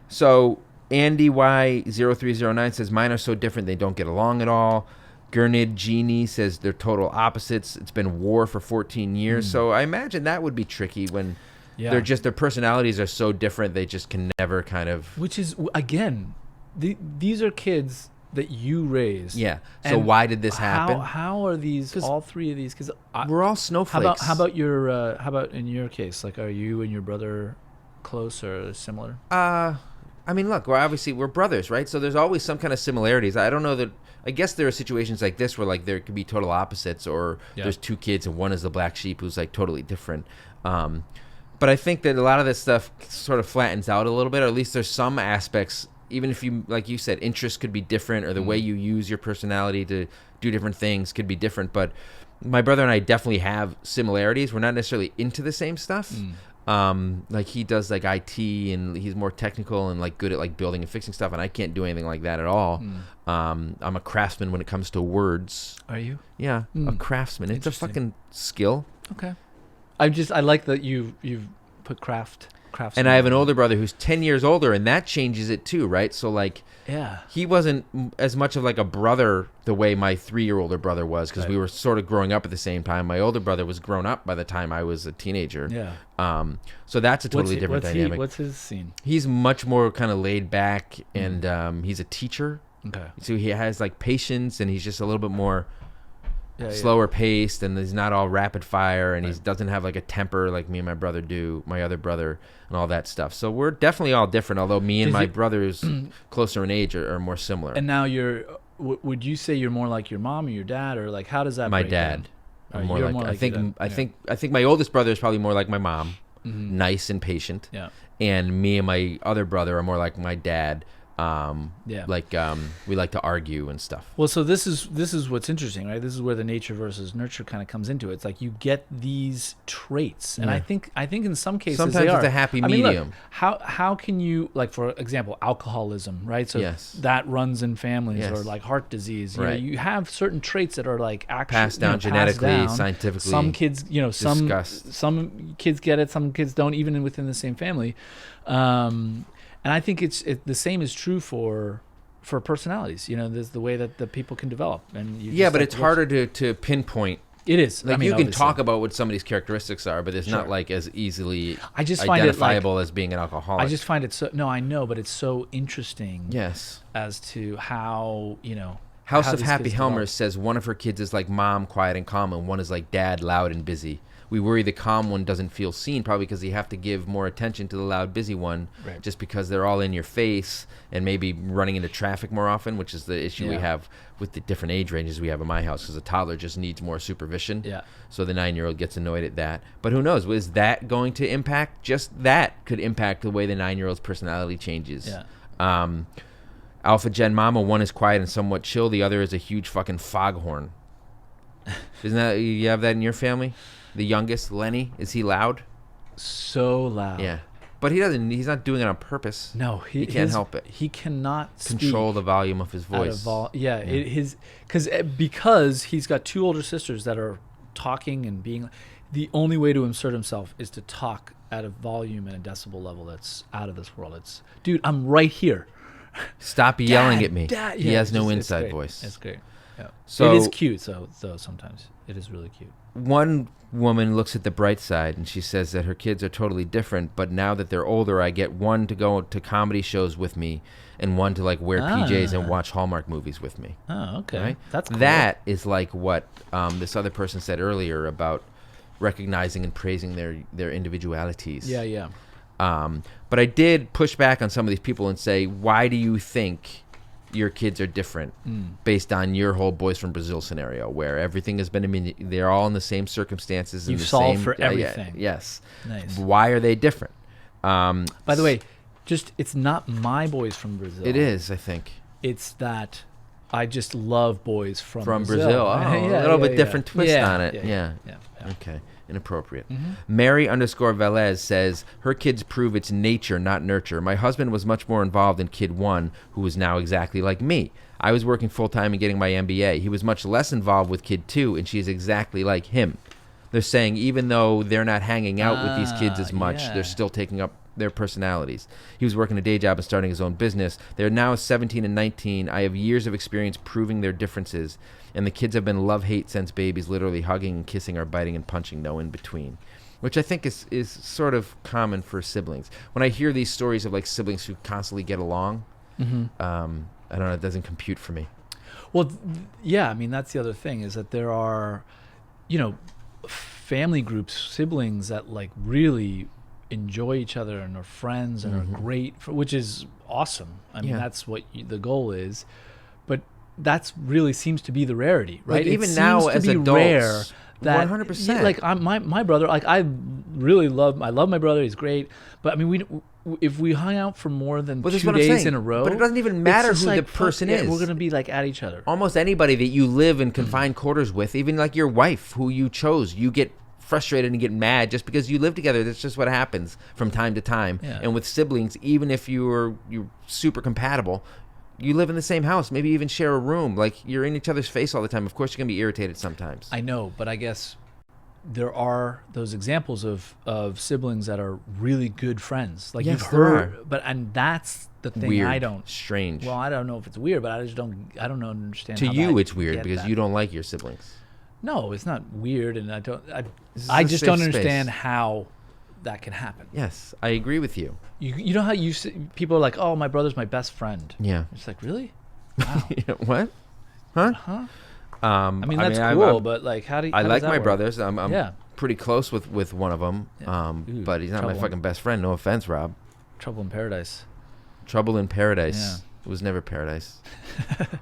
So Andy Y0309 says, mine are so different they don't get along at all. Gernid Genie says they're total opposites. It's been war for 14 years. So I imagine that would be tricky when their personalities are so different they just can never kind of... Which is, again, these are kids that you raised. Yeah. So why did this happen? How are these, all three of these? Because we're all snowflakes. How about in your case? Like, are you and your brother close or similar? I mean, look, we're brothers, right? So there's always some kind of similarities. I don't know that... I guess there are situations like this where like there could be total opposites, or there's two kids and one is the black sheep who's like totally different. But I think that a lot of this stuff sort of flattens out a little bit, or at least there's some aspects, even if you, like you said, interests could be different, or the way you use your personality to do different things could be different. But my brother and I definitely have similarities. We're not necessarily into the same stuff. Like he does like IT and he's more technical and like good at like building and fixing stuff, and I can't do anything like that at all. I'm a craftsman when it comes to words. Are you? Yeah, a craftsman. It's a fucking skill. Okay. I like that you've put craftsman. And I have an older brother who's 10 years older, and that changes it too, right? So like, he wasn't as much of like a brother the way my 3-year-older brother was, because we were sort of growing up at the same time. My older brother was grown up by the time I was a teenager. Yeah. So that's a totally different dynamic. What's his scene? He's much more kind of laid back, and he's a teacher. Okay. So he has like patience, and he's just a little bit more slower paced, and he's not all rapid fire, and he doesn't have like a temper like me and my brother do, my other brother, and all that stuff. So we're definitely all different, although me and my brothers closer in age are more similar. And now would you say you're more like your mom or your dad, or like how does that my break dad down? I'm more like I think my oldest brother is probably more like my mom, nice and patient. And me and my other brother are more like my dad. We like to argue and stuff. Well, so this is what's interesting, right? This is where the nature versus nurture kind of comes into it. It's like you get these traits, and I think in some cases sometimes it's a happy medium. I mean, look, how can you, like, for example, alcoholism, right? So that runs in families, or like heart disease. You know, you have certain traits that are like actually passed down genetically, scientifically. Some kids, some kids get it, some kids don't, even within the same family. And I think the same is true for personalities. You know, there's the way that the people can develop, and but it's harder to pinpoint. It is. Like, you can talk about what somebody's characteristics are, but it's not like as easily identifiable as being an alcoholic. I just find it so. No, I know, but it's so interesting. Yes. As to how House of Happy Helmers says one of her kids is like mom, quiet and calm, and one is like dad, loud and busy. We worry the calm one doesn't feel seen, probably because you have to give more attention to the loud, busy one, just because they're all in your face and maybe running into traffic more often, which is the issue we have with the different age ranges we have in my house, because a toddler just needs more supervision. Yeah. So the 9-year-old gets annoyed at that. But who knows? Is that going to impact? Just that could impact the way the 9-year-old's personality changes. Yeah. Alpha Gen Mama, one is quiet and somewhat chill. The other is a huge fucking foghorn. Isn't that, you have that in your family? The youngest, Lenny, is he loud? So loud. Yeah. But he's not doing it on purpose. No, he can't help it. He cannot control the volume of his voice. Because he's got 2 older sisters that are talking and being, the only way to insert himself is to talk at a volume and a decibel level that's out of this world. It's, dude, I'm right here. Stop yelling at me. Dad. He has no inside voice. It's great. Yeah. So it is cute, though, sometimes. It is really cute. One woman looks at the bright side, and she says that her kids are totally different, but now that they're older, I get one to go to comedy shows with me and one to like wear PJs and watch Hallmark movies with me. Oh, okay. Right? That's cool. That is like what this other person said earlier about recognizing and praising their individualities. Yeah, yeah. But I did push back on some of these people and say, why do you think your kids are different based on your whole Boys from Brazil scenario, where everything has been, they're all in the same circumstances. You've solved for everything. Yes. Nice. Why are they different? By the way, it's not my Boys from Brazil. It is, I think. It's that I just love Boys from Brazil. Oh, a little bit different twist on it. Yeah. Okay. Inappropriate. Mary _Velez says her kids prove it's nature, not nurture. My husband was much more involved in kid 1, who is now exactly like me. I was working full-time and getting my MBA. He was much less involved with kid 2, and she is exactly like him. They're saying even though they're not hanging out with these kids as much, they're still taking up their personalities. He was working a day job and starting his own business. They're now 17 and 19. I have years of experience proving their differences, and the kids have been love-hate since babies, literally hugging and kissing or biting and punching, no in between. Which I think is sort of common for siblings. When I hear these stories of like siblings who constantly get along, I don't know, it doesn't compute for me. Well, yeah, I mean, that's the other thing is that there are, family groups, siblings that like really enjoy each other and are friends and are great, which is awesome. I mean, that's what the goal is. But that's really seems to be the rarity, right? Like even now as adults, rare that 100%. Like my brother, like I love my brother. He's great, but I mean if we hung out for more than 2 days in a row, but it doesn't even matter who the person is. We're gonna be like at each other. Almost anybody that you live in confined quarters with, even like your wife who you chose, you get frustrated and get mad just because you live together. That's just what happens from time to time. Yeah. And with siblings, even if you're super compatible, you live in the same house, maybe even share a room. Like you're in each other's face all the time. Of course, you're gonna be irritated sometimes. I know, but I guess there are those examples of siblings that are really good friends. Like Yes, you've there heard, and that's the thing. Weird. I don't. Strange. Well, I don't know if it's weird, but I just don't. I don't understand. To how you, that it's weird get because that. you don't like your siblings. No, it's not weird, and I don't. This is I a just safe don't space. understand how that can happen. Yes, I agree with you. You know how people are like, oh, my brother's my best friend. Yeah. It's like, really? Wow. What? Huh? Huh? I mean, that's cool, but like, how do you? I how like does that my work? brothers. I'm Yeah. pretty close with one of them, Yeah. Ooh, but he's not my trouble. fucking best friend. No offense, Rob. Trouble in Paradise. Trouble in Paradise. Yeah. It was never paradise.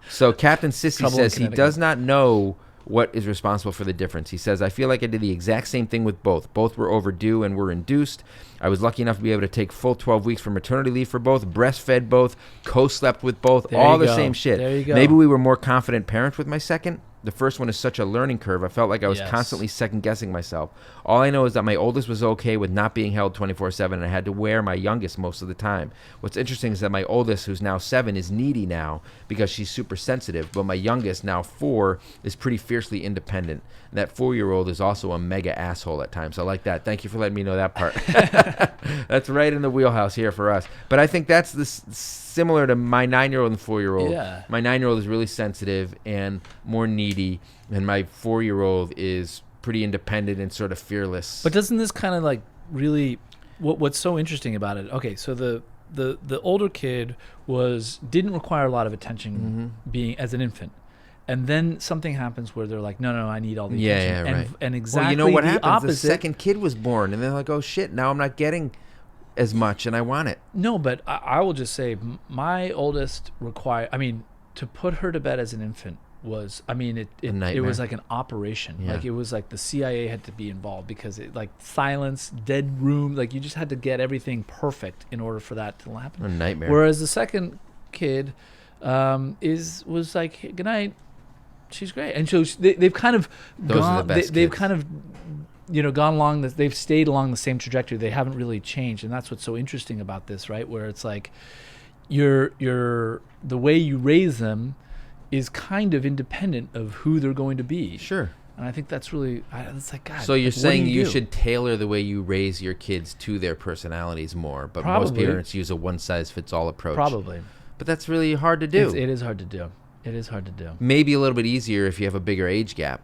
So Captain Sissy Trouble in says he Connecticut. does not know what is responsible for the difference. He says, I feel like I did the exact same thing with both. Both were overdue and were induced. I was lucky enough to be able to take full 12 weeks for maternity leave for both, breastfed both, co-slept with both, There all you the go. same shit. There you go. Maybe we were more confident parents with my second. The first one is such a learning curve. I felt like I was Yes. constantly second-guessing myself. All I know is that my oldest was okay with not being held 24/7, and I had to wear my youngest most of the time. What's interesting is that my oldest, who's now 7, is needy now because she's super sensitive, but my youngest, now 4, is pretty fiercely independent. And that 4-year-old is also a mega asshole at times. I like that. Thank you for letting me know that part. That's right in the wheelhouse here for us. But I think that's similar to my 9-year-old and 4-year-old. Yeah. My 9-year-old is really sensitive and more needy, and my 4-year-old is pretty independent and sort of fearless. But doesn't this kind of like really what's so interesting about it? Okay, so the older kid didn't require a lot of attention being as an infant. And then something happens where they're like, no, I need all the attention. Yeah, right. And exactly well, you know what the happens? opposite. The second kid was born, and they're like, oh shit, now I'm not getting as much, and I want it. No, but I will just say my oldest to put her to bed as an infant was, it nightmare. was like an operation. Yeah. Like it was like the CIA had to be involved because it like silence, dead room, like you just had to get everything perfect in order for that to happen. A nightmare. Whereas the second kid was like, hey, good night. She's great, and so they've kind of Those are the best they've kids. kind of gone along they've stayed along the same trajectory. They haven't really changed, and that's what's so interesting about this, right? Where it's like the way you raise them is kind of independent of who they're going to be. Sure. And I think that's really it's like, God. So you're like, what do saying you do? should tailor the way you raise your kids to their personalities more, but most Probably. parents use a one-size-fits-all approach. Probably. But that's really hard to do. It is hard to do. It is hard to do. Maybe a little bit easier if you have a bigger age gap.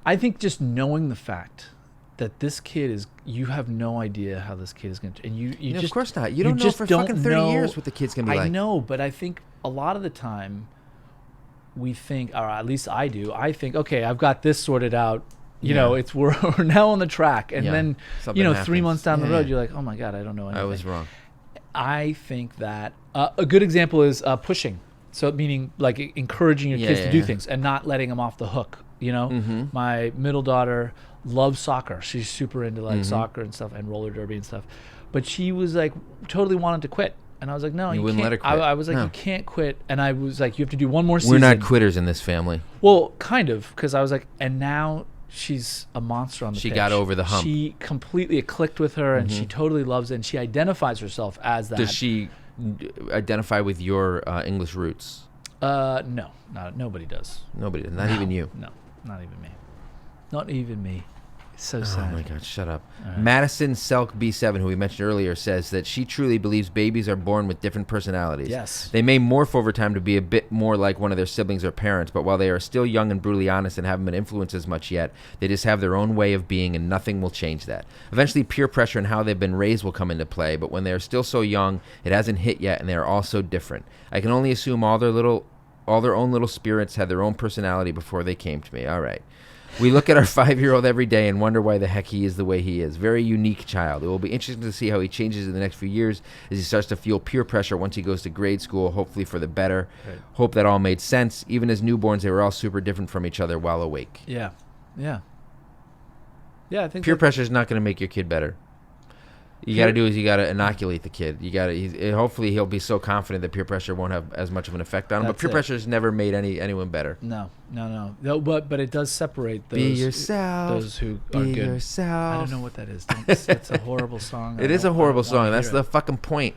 I think just knowing the fact that this kid you have no idea how this kid is going to, and you just, Of course not. You don't know just for don't fucking 30 know- years what the kid's going to be like. I know, but I think a lot of the time we think, or at least I do, I think, okay, I've got this sorted out. You know, we're now on the track. And Yeah. then, Something 3 happens. months down the Yeah, road, yeah. you're like, oh my God, I don't know anything. I was wrong. I think that a good example is pushing. So meaning like encouraging your kids to do things and not letting them off the hook. My middle daughter loves soccer. She's super into like soccer and stuff and roller derby and stuff. But she was like totally wanted to quit. And I was like, no, you wouldn't can't. let her quit. I was like, No. you can't quit. And I was like, you have to do one more season. We're not quitters in this family. Well, kind of, because I was like, and now she's a monster on the She pitch. got over the hump. She completely clicked with her, and she totally loves it, and she identifies herself as that. Does she identify with your English roots? No, nobody does. Nobody does. Not even you. No, not even me. Not even me. So sad. Oh my God, shut up. All right. Madison Selk B7, who we mentioned earlier, says that she truly believes babies are born with different personalities. Yes. They may morph over time to be a bit more like one of their siblings or parents, but while they are still young and brutally honest and haven't been influenced as much yet, they just have their own way of being and nothing will change that. Eventually, peer pressure and how they've been raised will come into play, but when they are still so young, it hasn't hit yet and they are all so different. I can only assume all their own little spirits had their own personality before they came to me. All right. We look at our 5-year-old every day and wonder why the heck he is the way he is. Very unique child. It will be interesting to see how he changes in the next few years as he starts to feel peer pressure once he goes to grade school, hopefully for the better. Right. Hope that all made sense. Even as newborns, they were all super different from each other while awake. Yeah. Yeah. Yeah, I think Peer pressure is not going to make your kid better. You got to do is you got to inoculate the kid. You got to. Hopefully, he'll be so confident that peer pressure won't have as much of an effect on him. But peer pressure has never made anyone better. No. But it does separate those. Be yourself. Those who are Be good. yourself. I don't know what that is. It's a horrible song. It is a horrible song. That's the fucking point.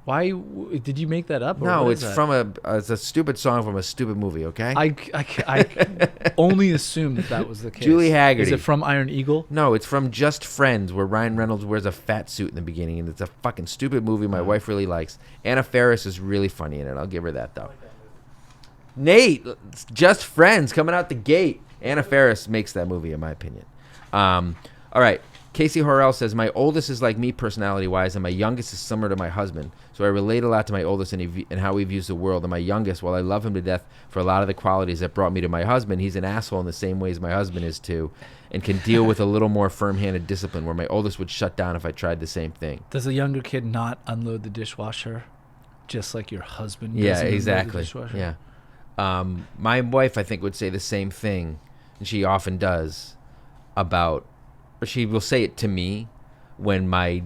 Why did you make that up? Or No, what it's is that? from it's a stupid song from a stupid movie. Okay. I only assumed that was the case. Julie Haggerty. Is it from Iron Eagle? No, it's from Just Friends, where Ryan Reynolds wears a fat suit in the beginning, and it's a fucking stupid movie my wife really likes. Anna Faris is really funny in it. I'll give her that, though. Nate, Just Friends, coming out the gate. Anna Faris makes that movie, in my opinion. All right. Casey Horrell says, my oldest is like me personality-wise, and my youngest is similar to my husband. So I relate a lot to my oldest and how he views the world. And my youngest, while I love him to death for a lot of the qualities that brought me to my husband, he's an asshole in the same ways my husband is too, and can deal with a little more firm-handed discipline, where my oldest would shut down if I tried the same thing. Does a younger kid not unload the dishwasher, just like your husband? Yeah, doesn't unload the exactly. dishwasher? Yeah. My wife, I think, would say the same thing, and she often does, or she will say it to me when my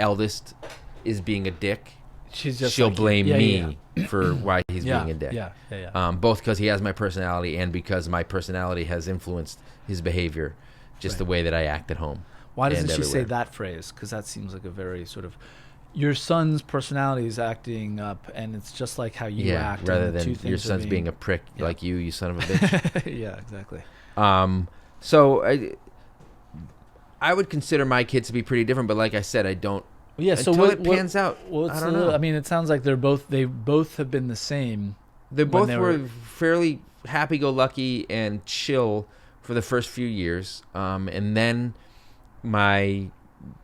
eldest is being a dick. She'll like blame me for why he's being a dick. Yeah. Both because he has my personality and because my personality has influenced his behavior, just the way that I act at home. Why doesn't and she say everywhere. that phrase? Because that seems like a very sort of, your son's personality is acting up, and it's just like how you act. rather and than two your things are son's being a prick Yeah. like you son of a bitch. Yeah, exactly. So I would consider my kids to be pretty different, but like I said, I don't. Yeah. So Until what it pans out, I don't know. I mean, it sounds like they both have been the same. They when both they were fairly happy-go-lucky and chill for the first few years, and then my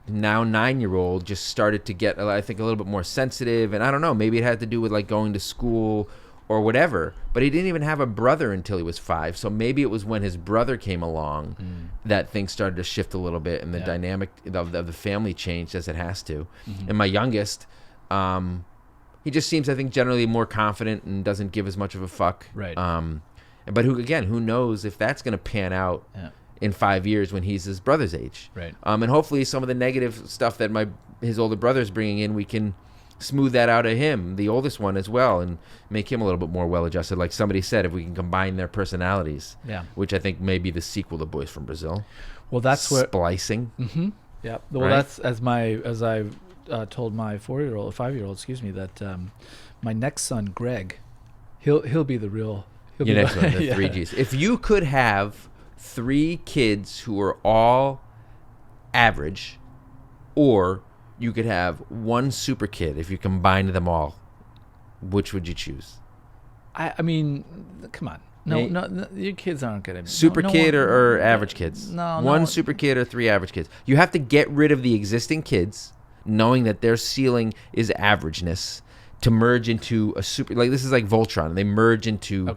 now 9-year-old just started to get, I think, a little bit more sensitive, and I don't know, maybe it had to do with like going to school or whatever, but he didn't even have a brother until he was 5, so maybe it was when his brother came along that things started to shift a little bit, and the dynamic of the family changed, as it has to. And my youngest, he just seems, I think, generally more confident and doesn't give as much of a fuck. Right. But who knows if that's going to pan out in 5 years when he's his brother's age. Right. And hopefully some of the negative stuff that his older brother's bringing in, we can smooth that out of him, the oldest one as well, and make him a little bit more well-adjusted. Like somebody said, if we can combine their personalities, which I think may be the sequel to Boys from Brazil. Well, that's where splicing. Mm-hmm. Yeah. Well, Right? that's as I told my 5-year-old, that my next son, Greg, he'll be the real. Your next one, the 3Gs. If you could have 3 kids who are all average, or you could have one super kid, if you combined them all, which would you choose? I mean, come on. No, your kids aren't going to be. Super kid or average kids? One super kid or 3 average kids. You have to get rid of the existing kids, knowing that their ceiling is averageness, to merge into a super, like this is like Voltron. They merge into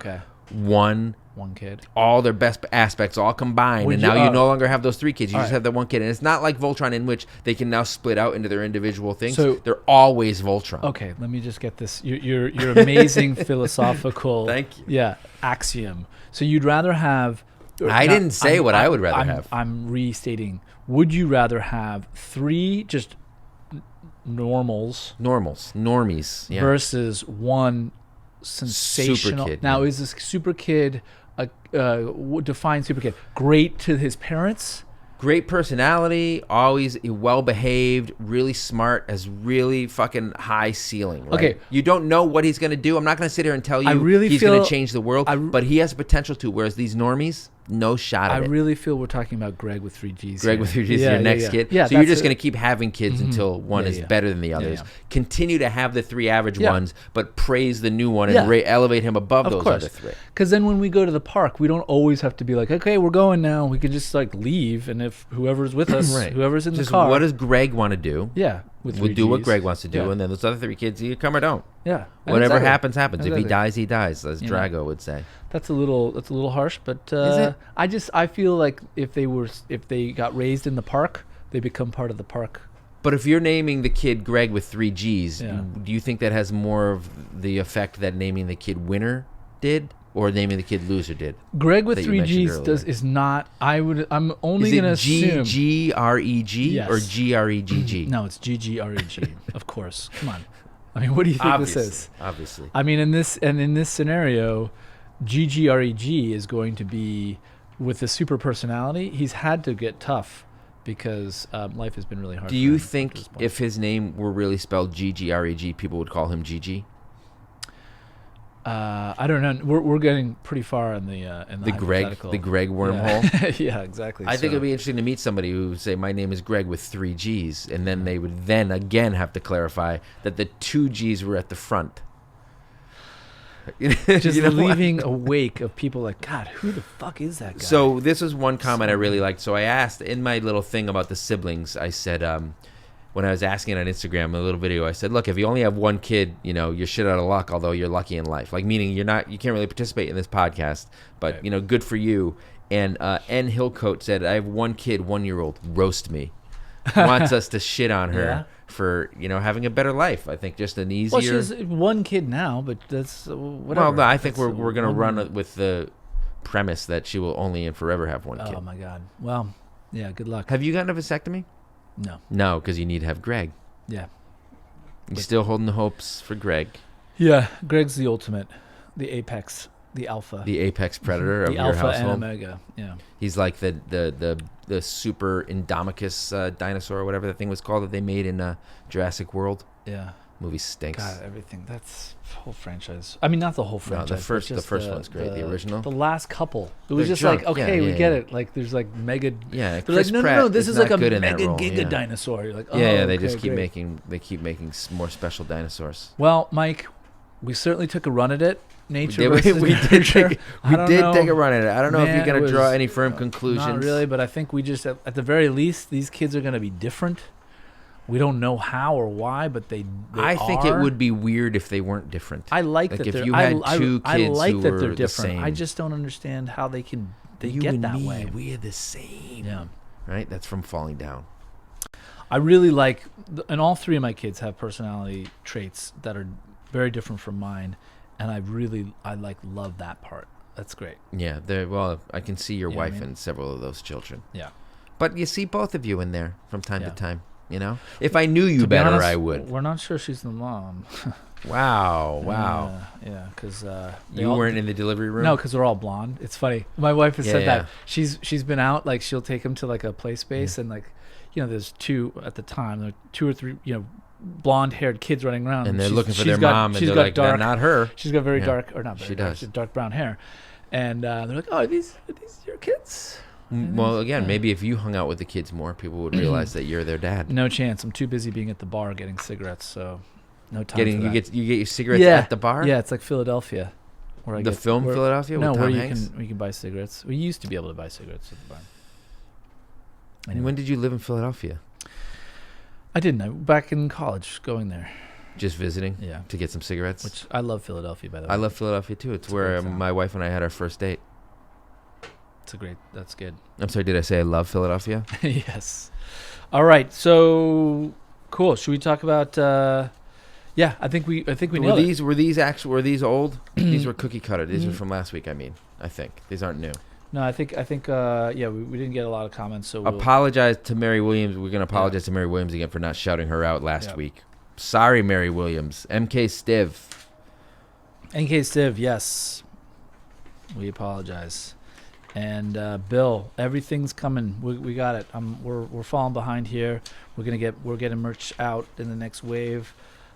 one kid, all their best aspects all combined, and now you no longer have those 3 kids. You just have that one kid, and it's not like Voltron in which they can now split out into their individual things. So they're always Voltron. Okay, let me just get this. Your amazing philosophical. Thank you. Yeah, axiom. So you'd rather have. I didn't say what I would rather have. I'm restating. Would you rather have 3 just normies versus one sensational super kid? Now, is this super kid define super kid great to his parents? Great personality, always well behaved, really smart, has really fucking high ceiling. Right? Okay. You don't know what he's going to do. I'm not going to sit here and tell you he's going to change the world, but he has potential to. Whereas these normies, no shot at I it. really feel we're talking about Greg with 3 Gs. Greg here. with 3 Gs is your next kid. Yeah, so you're that's just it. going to keep having kids until one is better than the others. yeah. Continue to have the 3 average Yeah. ones, but praise the new one Yeah. and elevate him above Of those course. other 3. Because then when we go to the park, we don't always have to be like, okay, we're going now. We can just like leave, and if whoever's with us, whoever's in Just the car, what does Greg want to do? yeah, with We'll 3 do what Gs. Greg wants to do, Yeah. and then those other 3 kids, you come or don't. Yeah, Whatever exactly. happens, happens. If he Exactly. dies, he dies, as You know. Drago would say. That's a little harsh, but Is it? I feel like if they got raised in the park, they become part of the park. But if you're naming the kid Greg with 3 Gs, Yeah. do you think that has more of the effect that naming the kid Winner did, or naming the kid Loser did? Greg with That you 3 mentioned Gs earlier. is not. I'm only Is gonna it assume. G-G-R-E-G Yes. or G-R-E-G-G? No, it's GGREG. Of course. Come on. I mean, what do you think this is? Obviously. I mean, in this scenario, GGREG is going to be with the super personality. He's had to get tough because life has been really hard. Do for you him up think to this point. if his name were really spelled G-G-R-E-G, people would call him GG? I don't know. We're getting pretty far in the The Greg hypothetical. wormhole? Yeah, yeah, exactly. I think So- it'd be interesting to meet somebody who would say, my name is Greg with 3 Gs, and then they would then again have to clarify that the 2 Gs were at the front. just You know what? leaving a wake of people like, God, who the fuck is that guy? So this was one comment I really liked. So I asked in my little thing about the siblings, I said, when I was asking it on Instagram, a little video, I said, look, if you only have one kid, you're shit out of luck, although you're lucky in life. Like, meaning you can't really participate in this podcast, but, Right. good for you. And N. Hillcoat said, I have one kid, 1-year-old, roast me. Wants us to shit on her Yeah. for, having a better life. I think just an easier... well, she has one kid now, but that's whatever. Well, no, I think That's, we're going to one- run it with the premise that she will only and forever have one kid. Oh my God. Well, yeah. Good luck. Have you gotten a vasectomy? No. No, because you need to have Greg. Yeah. You still holding the hopes for Greg, Yeah. Greg's the ultimate, the apex, the alpha, the apex predator of the your alpha household. and omega. Yeah. He's like the super Indominus dinosaur or whatever that thing was called that they made in Jurassic World. Yeah. Movie stinks. God, everything. That's whole franchise. I mean, not the whole franchise. but first- the just first one's great, the original. The last couple. It was They're just junk. like, okay, Yeah, we yeah, get yeah. it. Like, there's like mega. Yeah, They're Chris like, no, Pratt no, no. This is like not a good in that mega role, giga yeah. dinosaur. You're like, oh, Yeah, they okay, just keep great. making more special dinosaurs. Well, Mike, we certainly took a run at it. Nature We versus did, we did nurture. take, I we don't did know. take a run at it. I don't know if Man, you're going it to draw was, any firm conclusions. Not really, but I think we just, at the very least, these kids are going to be different. We don't know how or why, but they I think it are. would be weird if they weren't different. I like Like that if they're. you had I, two I kids like who that were they're the different. I same. just don't understand how they you get and that me, way. we're the same. Yeah. Right? That's from Falling Down. I really like, and all 3 of my kids have personality traits that are very different from mine, and I love that part. That's great. Yeah, I can see your You know what I wife mean? and several of those children. Yeah. But you see both of you in there from time Yeah. to time, If I knew you To be better, honest, I would. We're not sure she's the mom. Wow. Yeah, because You weren't in the delivery room? No, because they're all blonde. It's funny. My wife has said Yeah. that she's been out. Like she'll take him to like a play space, and like, there's 2 at the time. There are 2 or 3, blonde-haired kids running around, And they're she's- looking for she's their got- mom, and she's they're got like, dark, not her. She's got very Yeah. dark, or not very She dark, does. she's dark brown hair, and they're like, "Oh, are these your kids?" Well, again, Yeah. maybe if you hung out with the kids more, people would realize that you're their dad. No chance. I'm too busy being at the bar getting cigarettes, so no time. for You that. get your cigarettes Yeah. at the bar? Yeah, it's like Philadelphia. Where The film where- Philadelphia No, with where Tom you Hanks? can buy cigarettes. We used to be able to buy cigarettes at the bar. And Anyway. when did you live in Philadelphia? I didn't. I back in college, going there. Just visiting? Yeah. To get some cigarettes? Which I love Philadelphia, by the way. I love Philadelphia too. It's It's a where great town. my wife and I had our first date. That's good. I'm sorry, did I say I love Philadelphia? Yes. All right. So cool. Should we talk about? Yeah, I think we were nailed it. these were these old? These were cookie cutter. These were from last week. I think these aren't new. No, I think yeah, we didn't get a lot of comments. So we'll, Apologize to Mary Williams. We're gonna apologize to Mary Williams again for not shouting her out last Yeah. week. Sorry, Mary Williams. MK Stiv. NK Stiv, yes, we apologize. And Bill, everything's coming. We got it. We're falling behind here. We're getting merch out in the next wave.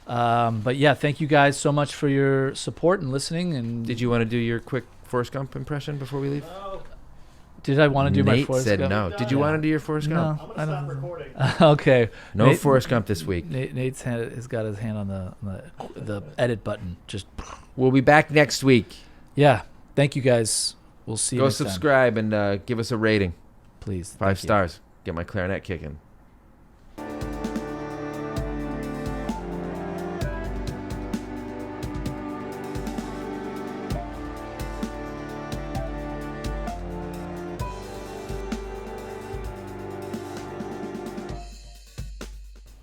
But yeah, thank you guys so much for your support and listening. And Did you want to do your quick Forrest Gump impression before we leave? No. Did I want to do my Nate Forrest said Gump? no. Did you want to do your Forrest Gump? No. I'm I gonna stop don't- recording. Okay. No Nate- Forrest Gump this week. Nate's has got his hand on the edit button. Just We'll be back next week. yeah. Thank you guys. We'll see you Go next time. subscribe and give us a rating. Please. 5 Thank you. stars. Get my clarinet kicking.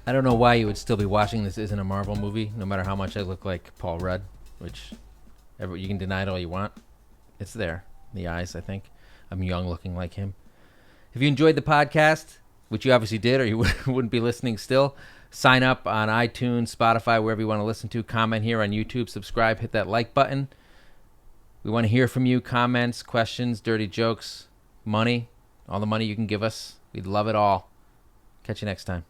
I don't know why you would still be watching this isn't a Marvel movie, no matter how much I look like Paul Rudd, which you can deny it all you want. It's there in the eyes, I think. I'm young looking like him. If you enjoyed the podcast, which you obviously did or you wouldn't be listening still, sign up on iTunes, Spotify, wherever you want to listen to. Comment here on YouTube, subscribe, hit that like button. We want to hear from you. Comments, questions, dirty jokes, money, all the money you can give us. We'd love it all. Catch you next time.